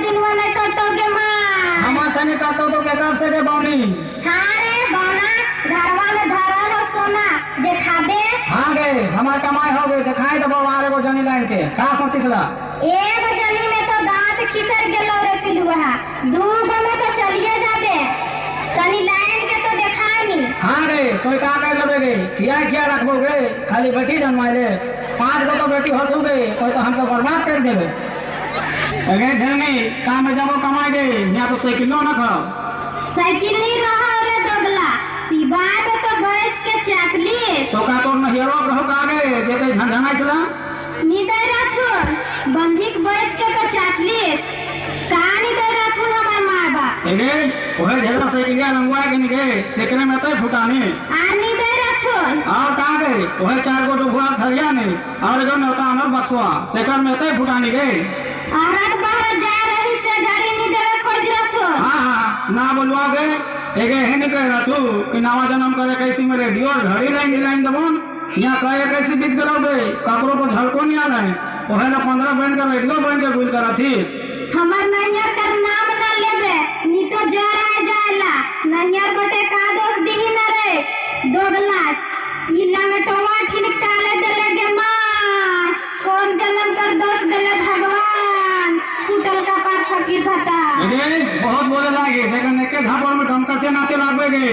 दिन वो नहीं कटोगे माँ। हम से नहीं कटो तो के कब से के बौनी। हाँ रे बौना घरवा में धरल हो सोना जे खाबे। हाँ गे हमार कमाई हो गई दिखाई दबो आरे को जनी लाइन के का सोचिस ला। एगो जनी में तो दांत खिसर गेलो रे पिलुआ, दूगो में तो चलिए जाबे, तनी लाइन के तो देखाई नहीं। हाँ गे तो का कर लेबे गे खिया रखबो गे खाली बेटी जन्माए ले 5 गो तो बेटी हो तू गे कोई तो हमको बर्बाद कर देबे। अगे झलनी काम में जाबो कमाई गे यहाँ तो साइकिलो न खाओ। साइकिल नहीं रहा रे दोगला पिबार में तो बैठ के चाकली तो का तो नहिरो रहो कागे जेते झंझनाई चला नीदे रथुन बंधिक बैठ के तो चाकली कहानी दे रथुन हमार माँ बाप। एगे ओहे झलना साइकिलिया लंगवा के निगे सेकरे में तो फुटाने आनी दे रथुन और का गए ओहे 4 गो तो घुआ धरिया नहीं और जो नौता अनर बक्सवा सेकर में तो फुटाने गे औरत बाहर जा रही से घरी नहीं देवे खोज रथुन। हां ना बोलवा गे एगे है नहीं कह रहा तू कि नवा जन्म करे कैसी में रेडियो और घड़ी लाइन दबोन यहाँ कहे कैसी बीत गलोगे ककरो को झलको नहीं आना है ओहे ना 15 बहन का रेडियो बहन के गुल करा थी। हमार नैयर कर नाम ना लेबे नी तो जर आ जाएला नैयर बटे का दोष दिही न रे दोगला ई लंगटवा ठिनकाले देले गे मां कौन जन्म कर दोष देले भगवान टूटल का पार फकीर फटा। एगे बहुत बोले लागे सेकंड के झापड़ में कम करचे नाचे लागबे गे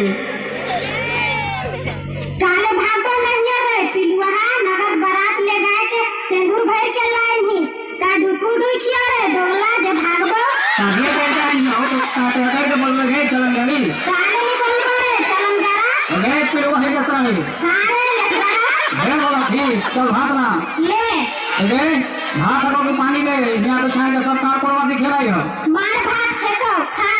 काले भागो नहीं रे पिलुआ नगद बारात ले गए के सिंदूर भर के लाई ही का ढुकू ढुकिया रे दोगला जे भागबो शादी कर जाई हो तो काटे के बोल लगे चलन गली काले नहीं बोल रे चलन गरा अगे पिलुआ है कैसा है हां रे लेकरा है बोला ठीक चल भागना ले अगे भात को भी पानी ले यहाँ तो छाए के सरकार कोरवा दिखेलाई हो मार भात फेंको खा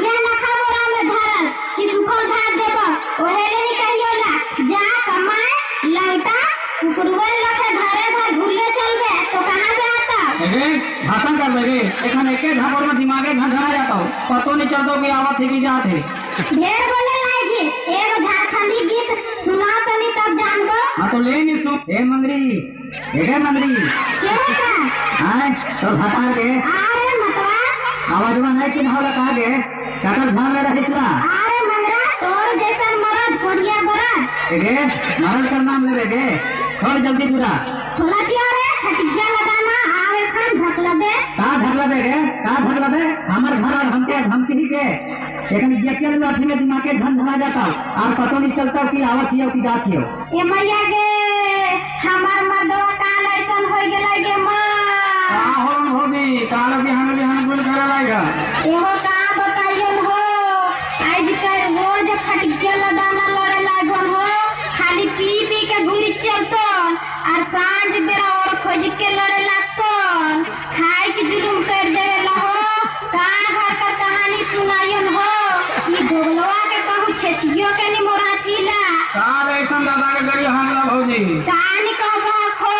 या न खा बोरा में धरल कि सुखल भात देबो ओहेले नहीं कहियो ला जा कमाए लंगटा कुकुरवे लखे घरे घर घुरले चलबे तो कहां से आता। अगे भाषण कर बेगे एखन एके झापड़ में दिमागे झंझना जाता हो पतो नहीं चलतो कि आवत है कि जात है ढेर बोले लागी एगो झारखंडी गीत सुना तनी तब जानबो। हां तो ले नी सुन ए मंगरी एगे मंगरी के का हां तो भातार के अरे मतवा आवाज में नहीं कि भाव लगा गे काकर ध्यान में रहिसला अरे मंगरा तोर जैसन मरद कोडिया बरद एगे मरद का नाम ले गे थोड़ जल्दी पूरा थोड़ा दिया रे खटिया लगाना आवे खान ढकलबे का ढकलबे गे का ढकलबे हमर घर और हमके धमकी के लेकिन जेके लाठी में दिमागे झंझना जाता और पतो नहीं चलता कि आवत हियो कि जात हियो। ए मैया गे हमार मर्दवा काल ऐसन हो गेलै गे मां का होन भौजी काल बिहान गुल करे लागा एहो का बताइयो हो आज कल रोज खटिया लगाना लड़े लागन हो खाली पी के घुरी चलतन और सांझ बेरा और खोज के लड़े लागतन खाए के जुलुम कर देवे ला हो का घर का कहानी सुनाइयन हो ई दोगलवा के कहू छेछियो के नि मोराथीला काल ऐसन दादा के गड़ी हमला भौजी कहानी कहबो खो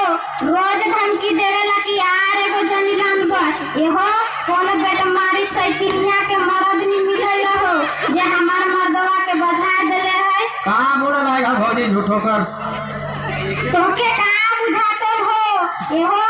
रोज धमकी देवेला कि यार एगो जनी लानबो एहो कोनो बेटा मारी साइकिलिया के मरद नि मिलल हो जे हमार मर्दवा के बधा देले है का बोला लागा भौजी झूठो कर तोके का बुझातो हो एहो